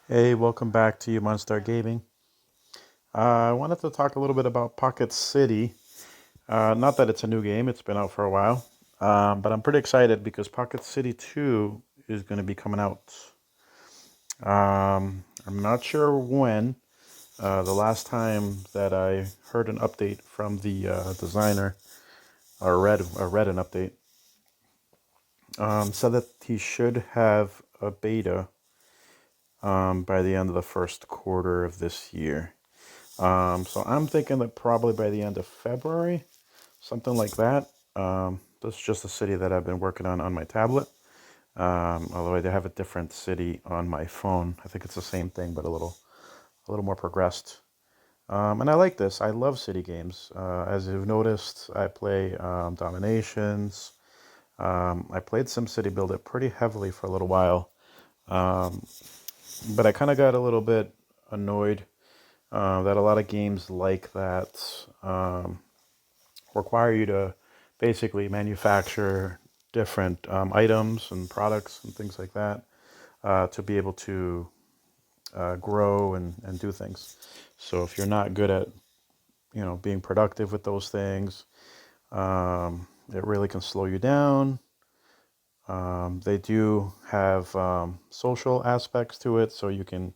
Hey, welcome back to you, Monster Gaming. I wanted to talk a little bit about Pocket City. Not that it's a new game, it's been out for a while. But I'm pretty excited because Pocket City 2 is going to be coming out. I'm not sure when. The last time that I heard an update from the designer, or read an update, said that he should have a beta by the end of the first quarter of this year. So I'm thinking that probably by the end of February, something like that. That's just a city that I've been working on my tablet. Although I do have a different city on my phone. I think it's the same thing, but a little more progressed. And I like this. I love city games. As you've noticed, I play Dominations. I played SimCity Build It pretty heavily for a little while. Um, but I kind of got a little bit annoyed that a lot of games like that require you to basically manufacture different items and products and things like that to be able to grow and do things. So if you're not good at being productive with those things, it really can slow you down. They do have social aspects to it, so you can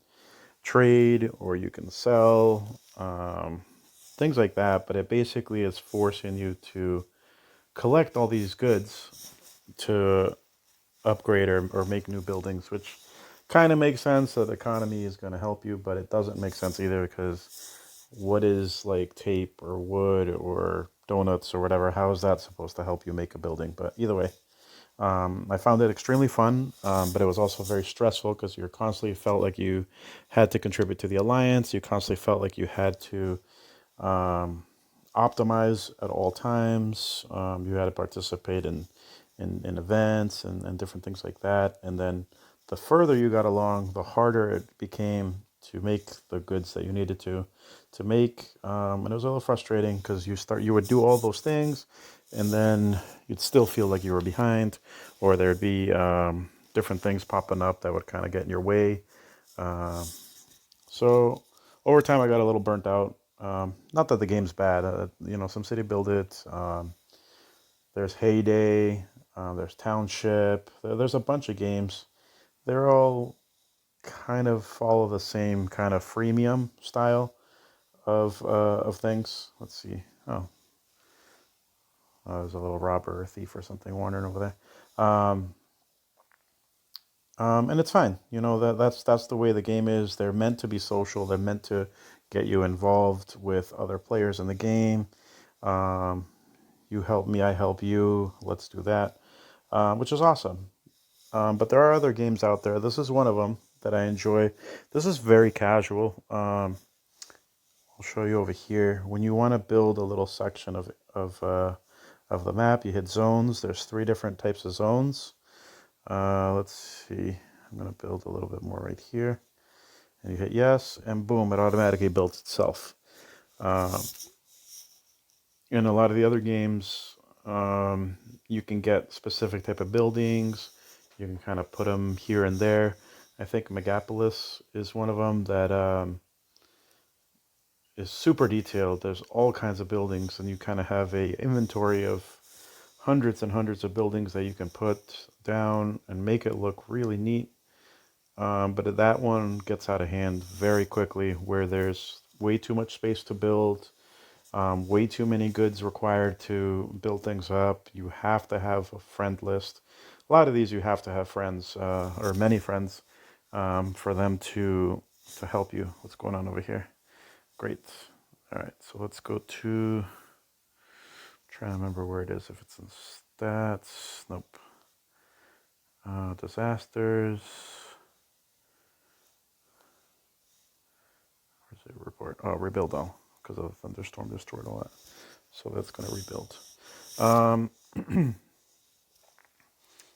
trade or you can sell, things like that. But it basically is forcing you to collect all these goods to upgrade or make new buildings, which kind of makes sense that the economy is going to help you, but it doesn't make sense either because what is like tape or wood or donuts or whatever? How is that supposed to help you make a building? But either way, I found it extremely fun, but it was also very stressful because you constantly felt like you had to contribute to the alliance. You constantly felt like you had to um, optimize at all times. You had to participate in events and different things like that. And then the further you got along, the harder it became to make the goods that you needed to make. And it was a little frustrating because you would do all those things, and then you'd still feel like you were behind, or there'd be different things popping up that would kind of get in your way. Um, so over time, I got a little burnt out. Not that the game's bad. Some city build it. There's Heyday. There's Township. There's a bunch of games. They're all kind of follow the same kind of freemium style of things. Let's see. Oh, there's a little robber or thief or something wandering over there. And it's fine. That's the way the game is. They're meant to be social. They're meant to get you involved with other players in the game. Um, you help me, I help you. Let's do that, which is awesome. But there are other games out there. This is one of them that I enjoy. This is very casual. I'll show you over here. When you want to build a little section of the map, you hit zones. There's three different types of zones. Let's see. I'm going to build a little bit more right here. And you hit yes, and boom, it automatically builds itself. Uh, in a lot of the other games, you can get specific type of buildings. You can kind of put them here and there. I think Megapolis is one of them that is super detailed. There's all kinds of buildings, and you kind of have a inventory of hundreds and hundreds of buildings that you can put down and make it look really neat. But that one gets out of hand very quickly, where there's way too much space to build, way too many goods required to build things up. You have to have a friend list. A lot of these you have to have friends, or many friends, for them to help you. What's going on over here? Great. All right, so let's go to, trying to remember where it is, if it's in stats. Nope. Disasters. Where's it? Report. Oh, rebuild all, because of the thunderstorm destroyed all that. So that's going to rebuild. Um,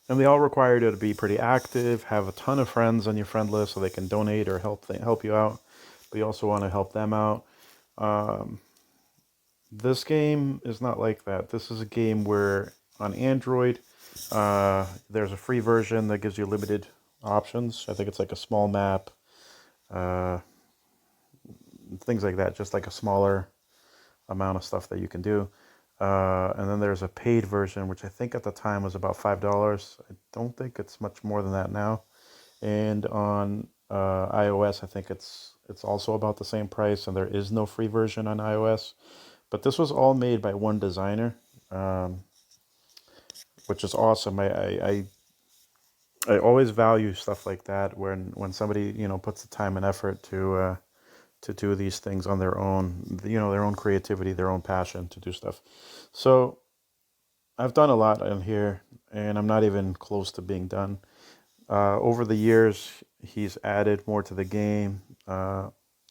and they all require you to be pretty active, have a ton of friends on your friend list so they can donate or help you out. But you also want to help them out. Um, This game is not like that. This is a game where on Android, there's a free version that gives you limited options. I think it's like a small map, uh, things like that, just like a smaller amount of stuff that you can do. And then there's a paid version, which I think at the time was about $5. I don't think it's much more than that now. And on iOS, I think it's also about the same price, and there is no free version on iOS. But this was all made by one designer, um, which is awesome. I always value stuff like that when somebody puts the time and effort to do these things on their own, their own creativity, their own passion to do stuff. So I've done a lot in here, and I'm not even close to being done. Over the years, he's added more to the game.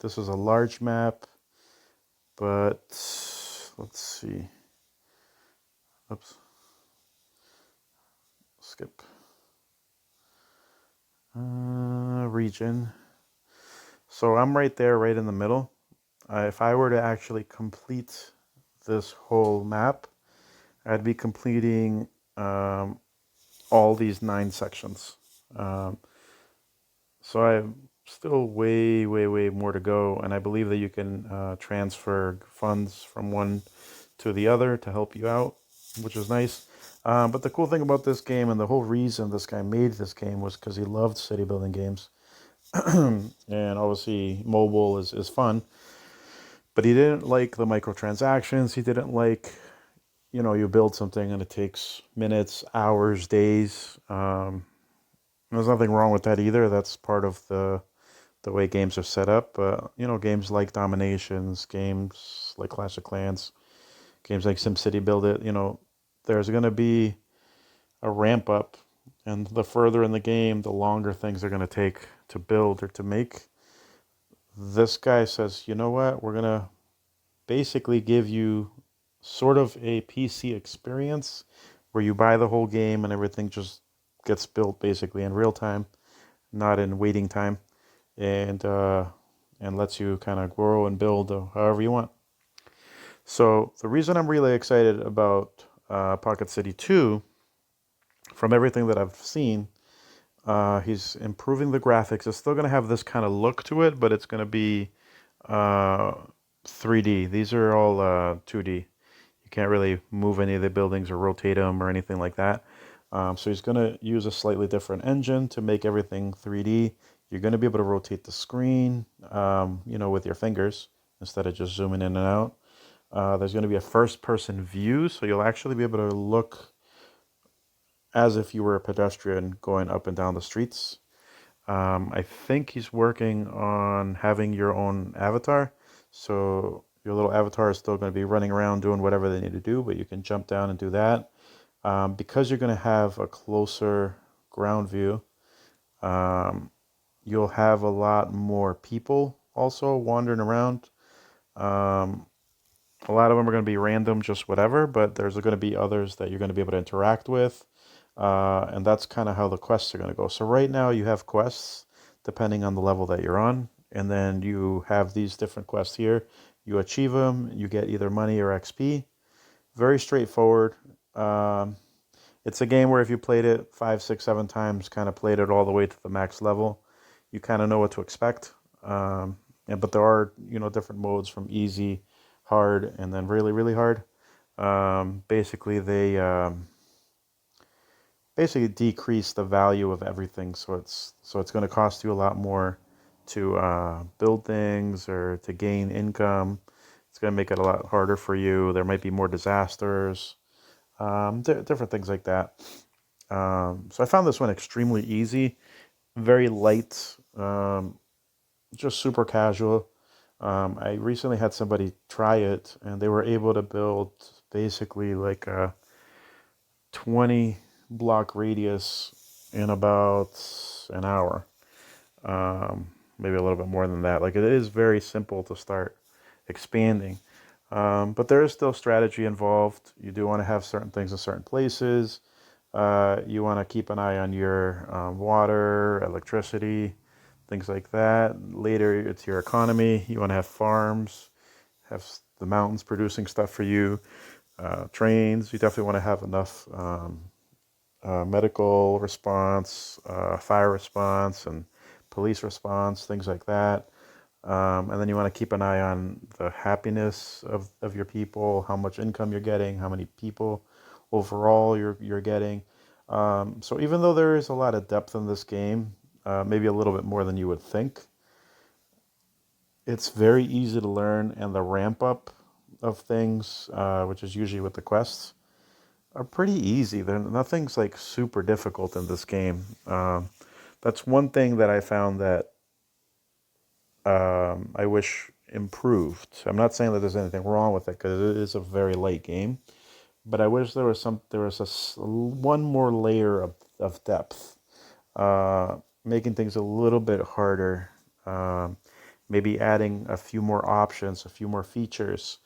This is a large map, but let's see. Oops, skip. Region. So I'm right there, right in the middle. If I were to actually complete this whole map, I'd be completing um, all these 9 sections. Um, so I have still way, way, way more to go, and I believe that you can transfer funds from one to the other to help you out, which is nice. But the cool thing about this game, and the whole reason this guy made this game, was because he loved city building games. And obviously, mobile is fun, but he didn't like the microtransactions. He didn't like, you build something and it takes minutes, hours, days. There's nothing wrong with that either. That's part of the way games are set up. But games like Dominations, games like Clash of Clans, games like SimCity Build It. There's going to be a ramp up, and the further in the game, the longer things are going to take to build or to make. This guy says, you know what? We're going to basically give you sort of a PC experience where you buy the whole game and everything just gets built basically in real time, not in waiting time, and lets you kind of grow and build however you want. So the reason I'm really excited about Pocket City 2, from everything that I've seen, he's improving the graphics. It's still going to have this kind of look to it, but it's going to be uh, 3D. These are all 2D. You can't really move any of the buildings or rotate them or anything like that. So he's going to use a slightly different engine to make everything 3D. You're going to be able to rotate the screen, with your fingers instead of just zooming in and out. There's going to be a first-person view, so you'll actually be able to look as if you were a pedestrian going up and down the streets. I think he's working on having your own avatar. So your little avatar is still going to be running around doing whatever they need to do, but you can jump down and do that. Because you're going to have a closer ground view, um, you'll have a lot more people also wandering around. Um, a lot of them are going to be random, just whatever, but there's going to be others that you're going to be able to interact with. And that's kind of how the quests are going to go. So right now you have quests depending on the level that you're on. And then you have these different quests here. You achieve them, you get either money or XP. Very straightforward. Um, it's a game where if you played it 5, 6, 7 times, kind of played it all the way to the max level, you kind of know what to expect. But there are, different modes from easy, hard, and then really, really hard. Basically, they basically decrease the value of everything. So it's going to cost you a lot more to build things or to gain income. It's going to make it a lot harder for you. There might be more disasters, different things like that. So I found this one extremely easy, very light, just super casual. I recently had somebody try it, and they were able to build basically like a 20 block radius in about an hour, maybe a little bit more than that. Like, it is very simple to start expanding, but there is still strategy involved. You do want to have certain things in certain places. You want to keep an eye on your water, electricity, things like that. Later, it's your economy. You want to have farms, have the mountains producing stuff for you. Trains, you definitely want to have enough medical response, fire response, and police response, things like that. And then you want to keep an eye on the happiness of your people, how much income you're getting, how many people overall you're getting. So even though there is a lot of depth in this game, maybe a little bit more than you would think, it's very easy to learn, and the ramp up of things, which is usually with the quests, are pretty easy. Nothing's like super difficult in this game. That's one thing that I found that I wish improved. I'm not saying that there's anything wrong with it because it is a very light game, but I wish there was one more layer of depth, making things a little bit harder. Um, Maybe adding a few more options, a few more features,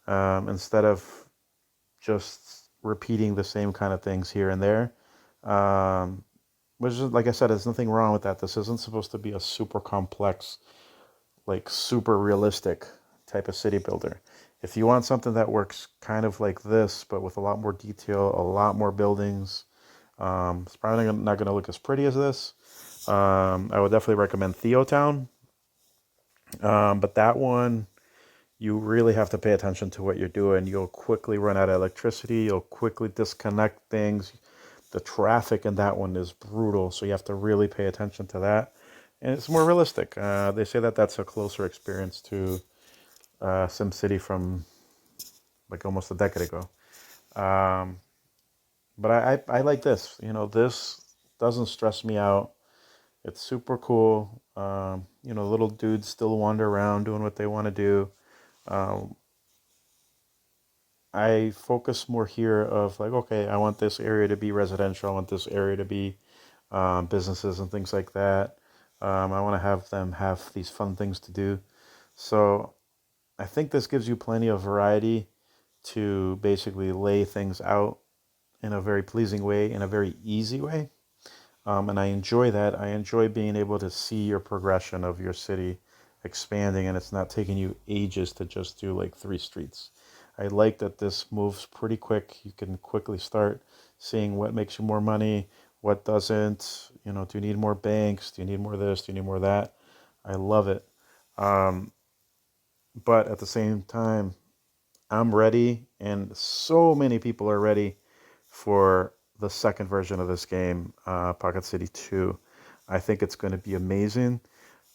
instead of just repeating the same kind of things here and there. Um, which is, like I said, there's nothing wrong with that. This isn't supposed to be a super complex, like super realistic type of city builder. If you want something that works kind of like this, but with a lot more detail, a lot more buildings, it's probably not going to look as pretty as this. I would definitely recommend Theotown. But that one, you really have to pay attention to what you're doing. You'll quickly run out of electricity. You'll quickly disconnect things. The traffic in that one is brutal, so you have to really pay attention to that. And it's more realistic. They say that that's a closer experience to SimCity from like almost a decade ago. Um, but I like this. This doesn't stress me out. It's super cool. Little dudes still wander around doing what they want to do. Um, I focus more here of like, okay, I want this area to be residential. I want this area to be businesses and things like that. I want to have them have these fun things to do. So I think this gives you plenty of variety to basically lay things out in a very pleasing way, in a very easy way. And I enjoy that. I enjoy being able to see your progression of your city expanding, and it's not taking you ages to just do like 3 streets. I like that this moves pretty quick. You can quickly start seeing what makes you more money, what doesn't. Do you need more banks? Do you need more of this? Do you need more of that? I love it. Um, but at the same time, I'm ready, and so many people are ready for the second version of this game, Pocket City 2. I think it's going to be amazing.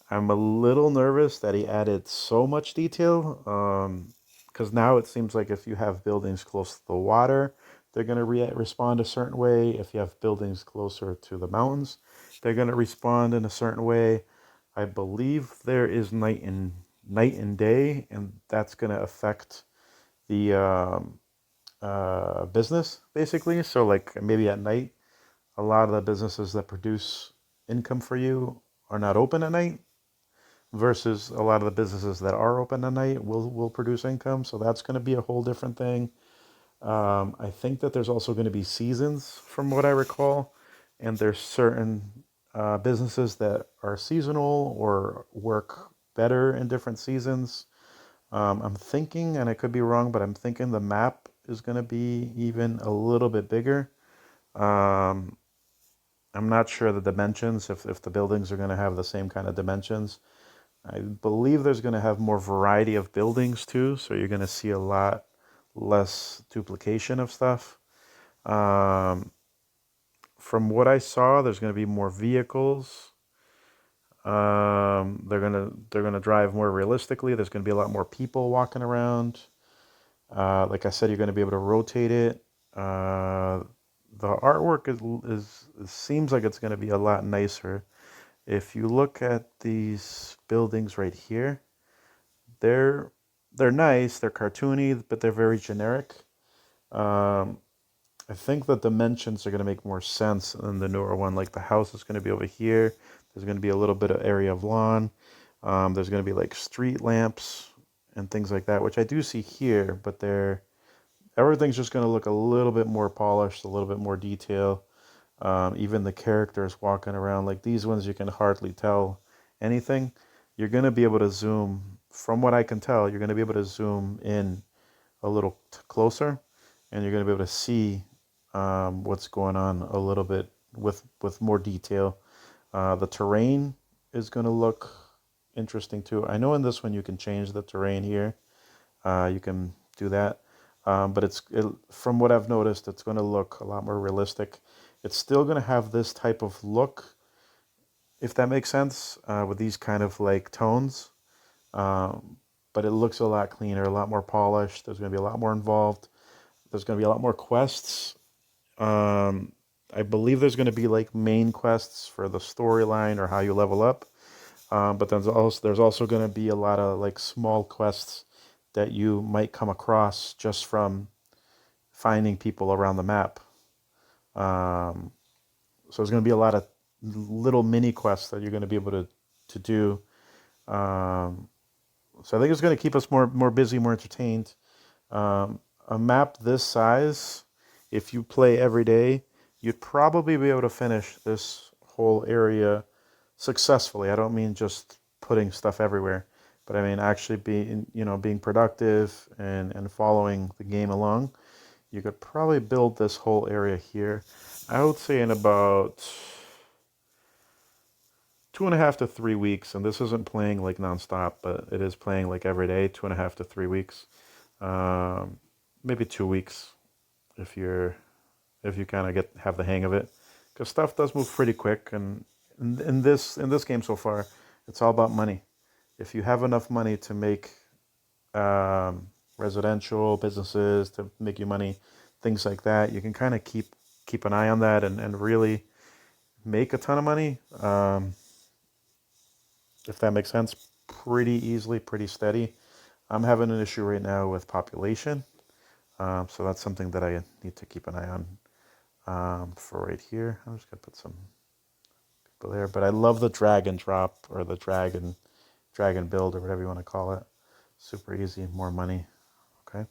I'm a little nervous that he added so much detail, because now it seems like if you have buildings close to the water, they're going to respond a certain way. If you have buildings closer to the mountains, they're going to respond in a certain way. I believe there is night and day, and that's going to affect the business basically. So like maybe at night, a lot of the businesses that produce income for you are not open at night, versus a lot of the businesses that are open at night will produce income. So that's going to be a whole different thing. I think that there's also going to be seasons, from what I recall, and there's certain businesses that are seasonal or work better in different seasons. I'm thinking, and I could be wrong, but I'm thinking the map is going to be even a little bit bigger. Um, I'm not sure the dimensions, if the buildings are going to have the same kind of dimensions. I believe there's going to have more variety of buildings too, so you're going to see a lot less duplication of stuff. Um, from what I saw, there's going to be more vehicles. They're gonna drive more realistically. There's going to be a lot more people walking around. Like I said, you're going to be able to rotate it. Uh, the artwork seems like it's going to be a lot nicer. If you look at these buildings right here, they're they're nice. They're cartoony, but they're very generic. Um, I think the dimensions are going to make more sense in the newer one. Like the house is going to be over here. There's going to be a little bit of area of lawn. There's going to be like street lamps and things like that, which I do see here, but everything's just going to look a little bit more polished, a little bit more detail. Even the characters walking around, like these ones, you can hardly tell anything. You're going to be able to zoom from what I can tell, you're going to be able to zoom in a little closer, and you're going to be able to see what's going on a little bit with more detail. The terrain is going to look interesting too. I know in this one you can change the terrain here. You can do that. But from what I've noticed, it's going to look a lot more realistic. It's still going to have this type of look, if that makes sense, with these kind of like tones. Um, but it looks a lot cleaner, a lot more polished. There's going to be a lot more involved. There's going to be a lot more quests. Um, I believe there's going to be like main quests for the storyline or how you level up. But there's also going to be a lot of like small quests that you might come across just from finding people around the map. Um, so there's going to be a lot of little mini quests that you're going to be able to do. Um, so I think it's going to keep us more busy, more entertained. A map this size, if you play every day, you'd probably be able to finish this whole area successfully. I don't mean just putting stuff everywhere, but I mean actually being productive and following the game along. You could probably build this whole area here. I would say in about 2.5 to 3 weeks, and this isn't playing like nonstop, but it is playing like every day, 2.5 to 3 weeks. Um, Maybe 2 weeks if you kind of have the hang of it, because stuff does move pretty quick. And in this game so far, it's all about money. If you have enough money to make um, residential businesses to make you money, things like that, you can kind of keep an eye on that and really make a ton of money. If that makes sense, pretty easily, pretty steady. I'm having an issue right now with population, so that's something that I need to keep an eye on. For right here, I'm just gonna put some people there. But I love the drag and drop, or the dragon build, or whatever you want to call it. Super easy, more money. Okay.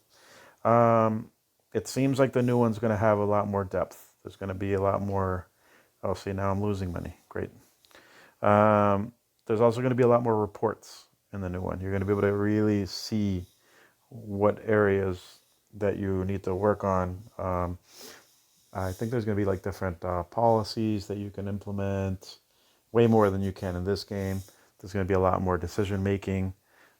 Um, it seems like the new one's gonna have a lot more depth. There's gonna be a lot more. Oh, see, now I'm losing money. Great. Um, there's also going to be a lot more reports in the new one. You're going to be able to really see what areas that you need to work on. I think there's going to be like different policies that you can implement, way more than you can in this game. There's going to be a lot more decision making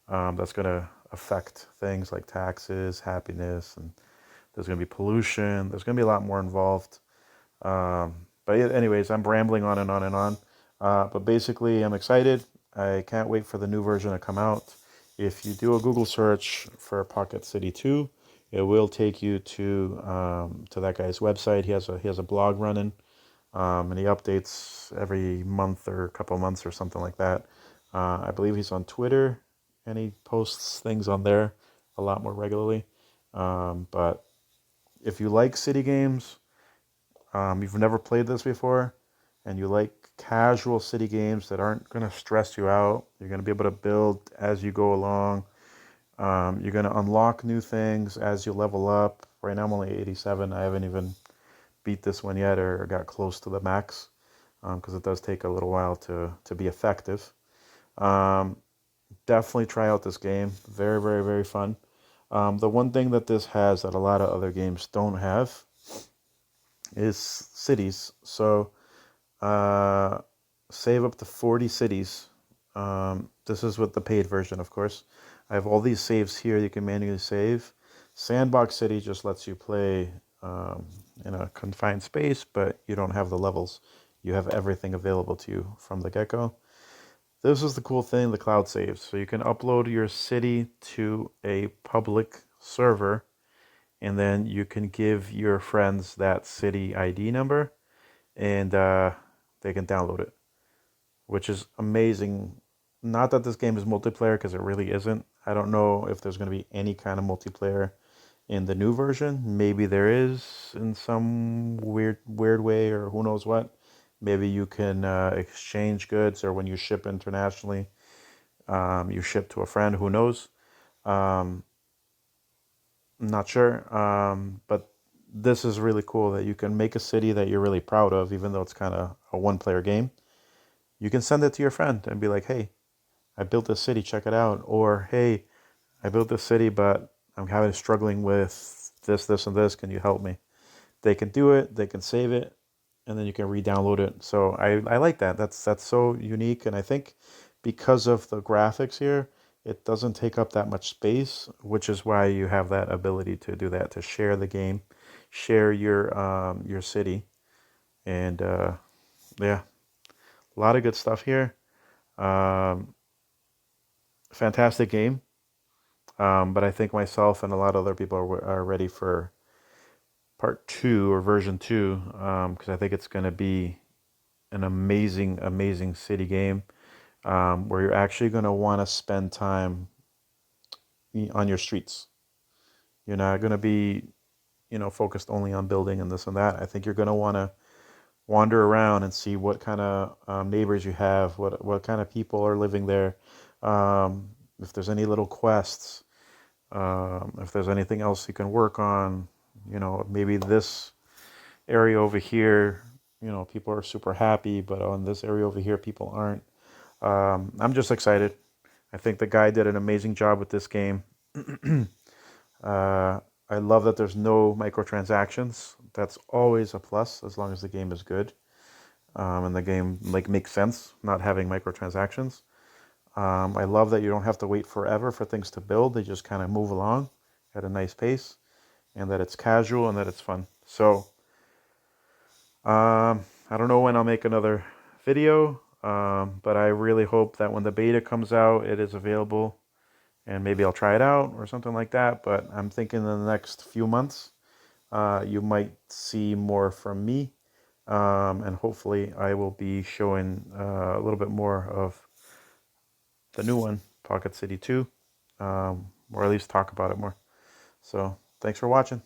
that's going to affect things like taxes, happiness, and there's going to be pollution. There's going to be a lot more involved. But yeah, anyways, I'm rambling on and on and on. But basically, I'm excited. I can't wait for the new version to come out. If you do a Google search for Pocket City 2, it will take you to that guy's website. He has a blog running, and he updates every month or a couple of months or something like that. I believe he's on Twitter, and he posts things on there a lot more regularly. But if you like city games, you've never played this before, and you like casual city games that aren't going to stress you out, you're going to be able to build as you go along. You're going to unlock new things as you level up. Right now I'm only 87. I haven't even beat this one yet or got close to the max, because it does take a little while to be effective. Um, Definitely try out this game. Very, very, very fun. The one thing that this has that a lot of other games don't have is cities. So uh, save up to 40 cities. This is with the paid version, of course. I have all these saves here you can manually save. Sandbox City just lets you play in a confined space, but you don't have the levels. You have everything available to you from the get-go. This is the cool thing, the cloud saves. So you can upload your city to a public server, and then you can give your friends that city ID number, and they can download it, which is amazing. Not that this game is multiplayer, because it really isn't. I don't know if there's going to be any kind of multiplayer in the new version. Maybe there is in some weird way, or who knows what. Maybe you can exchange goods, or when you ship internationally, you ship to a friend. Who knows? Um, I'm not sure. But this is really cool that you can make a city that you're really proud of, even though it's kind of a one-player game. You can send it to your friend and be like, "Hey, I built this city, check it out. Or, hey, I built this city, but I'm having struggling with this, and this. Can you help me? They can do it. They can save it, and then you can re-download it. So I like that. That's so unique, and I think because of the graphics here, it doesn't take up that much space, which is why you have that ability to do that, to share the game, share your city, and yeah, a lot of good stuff here. Um, Fantastic game. But I think myself and a lot of other people are ready for part two or version two, because I think it's going to be an amazing, amazing city game, where you're actually going to want to spend time on your streets. You're not going to be, focused only on building and this and that. I think you're going to want to wander around and see what kind of neighbors you have, what kind of people are living there, if there's any little quests, if there's anything else you can work on. Maybe this area over here, people are super happy, but on this area over here, people aren't. I'm just excited. I think the guy did an amazing job with this game. uh, I love that there's no microtransactions. That's always a plus as long as the game is good, and the game like makes sense not having microtransactions. I love that you don't have to wait forever for things to build. They just kind of move along at a nice pace, and that it's casual and that it's fun. So I don't know when I'll make another video, but I really hope that when the beta comes out, it is available, and maybe I'll try it out or something like that. But I'm thinking in the next few months, you might see more from me, and hopefully I will be showing a little bit more of the new one, Pocket City 2, or at least talk about it more. So thanks for watching.